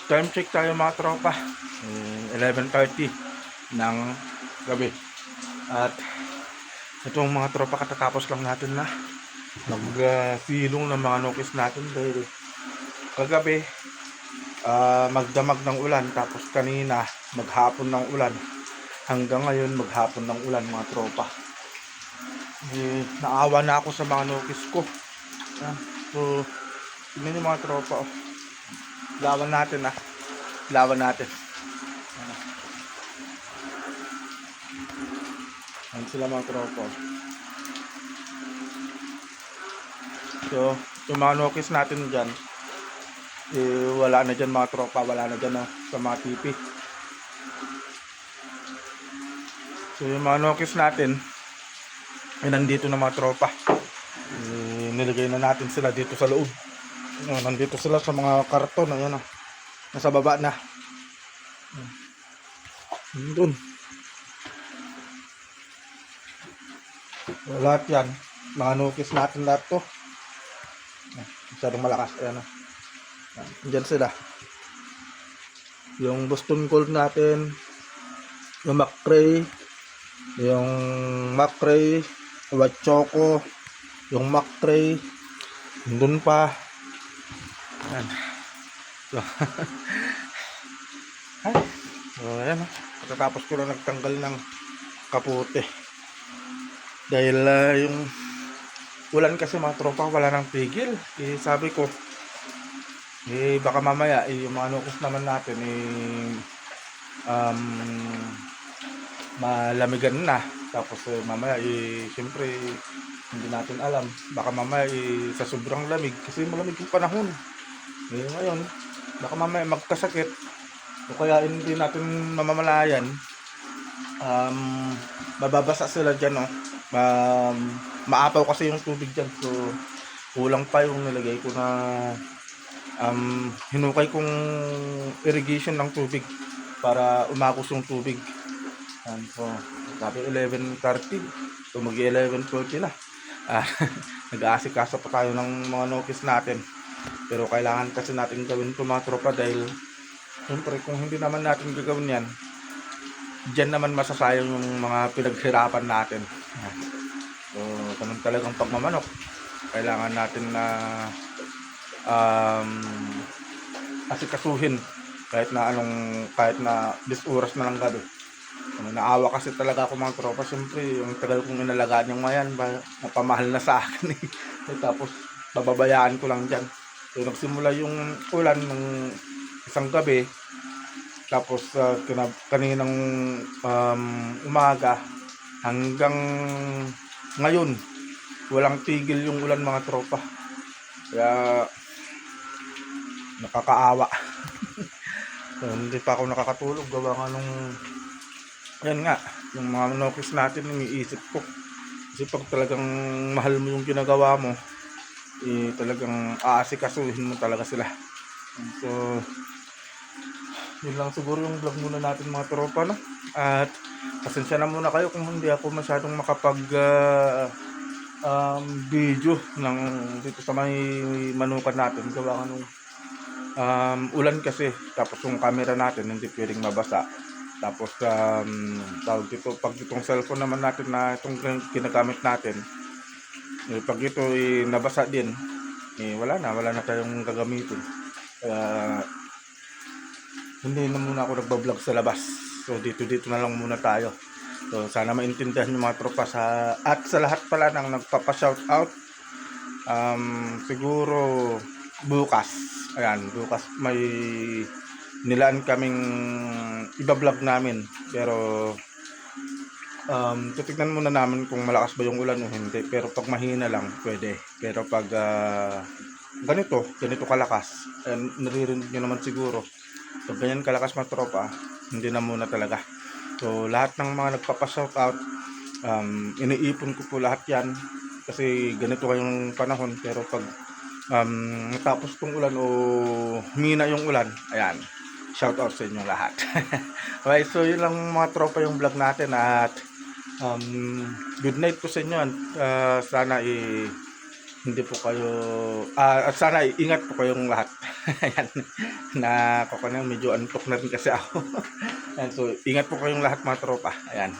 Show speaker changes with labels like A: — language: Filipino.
A: Time check tayo mga tropa. 11:30 ng gabi. At itong mga tropa, katatapos lang natin na magsilong ng mga nukis natin dahil kagabi magdamag ng ulan, tapos kanina maghapon ng ulan, hanggang ngayon maghapon ng ulan mga tropa. Naawa na ako sa mga nukis ko. So tignan niyo mga tropa, lawan natin lawan natin. Ayan sila mga tropa. So yung mga nukis natin dyan, wala na dyan mga tropa, wala na dyan sa mga tipi. So yung mga nukis natin ay nandito na mga tropa. Nilagay na natin sila dito sa loob. Nandito sila sa mga karton. Ayan, nasa baba na. Doon. Lahat yan, mga nukis natin lahat to. Masyadong malakas. Ayan, dyan sila. Yung Boston Gold natin, yung McRae, yung McRae, White Choco, yung McRae, doon pa. Ayan. So, ayan, pagkatapos ko lang nagtanggal ng kapote dahil yung ulan kasi mga tropa, wala nang tigil. Sabi ko, baka mamaya yung mga nukis naman natin malamigan na, tapos mamaya siyempre hindi natin alam, baka mamaya sa sobrang lamig, kasi malamig yung panahon ngayon, baka mamaya magkasakit, o kaya hindi natin mamamalayan, mababasa sila dyan, maapaw kasi yung tubig dyan. So kulang pa yung nilagay ko na hinukay kong irrigation ng tubig para umakos yung tubig. So sabi 11:30, so mag 11:40 na. Nag-aasikaso pa tayo ng mga nukis natin, pero kailangan kasi natin gawin ito mga tropa, dahil siyempre kung hindi naman natin gagawin yan, dyan naman masasayang yung mga pinaghirapan natin. So ganun talagang pagmamanok, kailangan natin na asikasuhin kahit na 10 oras na lang gabi. Naawa kasi talaga ako mga tropa, siyempre yung tagal kong inalagaan yung mayan, napamahal na sa akin tapos bababayaan ko lang dyan. So nagsimula yung ulan ng isang gabi, tapos kaninang umaga hanggang ngayon walang tigil yung ulan mga tropa, kaya nakakaawa. So, hindi pa ako nakakatulog gawa nga nung yan nga, yung mga nukis natin, iniisip ko kasi pag talagang mahal mo yung ginagawa mo, talagang aasikasuhin mo talaga sila. So yun lang siguro yung vlog muna natin mga tropa, no? At pasensya na muna kayo kung hindi ako masyadong makapag video ng dito sa may manukan natin, gawa nga nung ulan kasi, tapos yung camera natin hindi pwedeng mabasa. Tapos tawag dito, pag itong cellphone naman natin na itong ginagamit natin, pag ito nabasa din, wala na tayong gagamitin. Hindi na muna ako nagbablog sa labas. So dito na lang muna tayo. So sana maintindihan yung mga tropa at sa lahat pala ng nagpapa-shoutout. Siguro bukas may nilaan kaming iba-vlog namin, pero titignan muna namin kung malakas ba yung ulan o hindi. Pero pag mahina lang pwede, pero pag ganito kalakas, naririnig nyo naman siguro, pag ganyan kalakas mga tropa, hindi na muna talaga. So lahat ng mga nagpapa-shoutout, iniipon ko po lahat yan, kasi ganito kayong panahon. Pero pag natapos tong ulan o humina yung ulan, ayan, shoutout sa inyo lahat. Okay, so yun lang mga tropa yung vlog natin, at good night po sa inyo. Sana hindi po kayo at sana ingat po kayong lahat. Ayan, medyo antok na rin kasi ako. Ayan, so ingat po kayong lahat mga tropa. Ayan.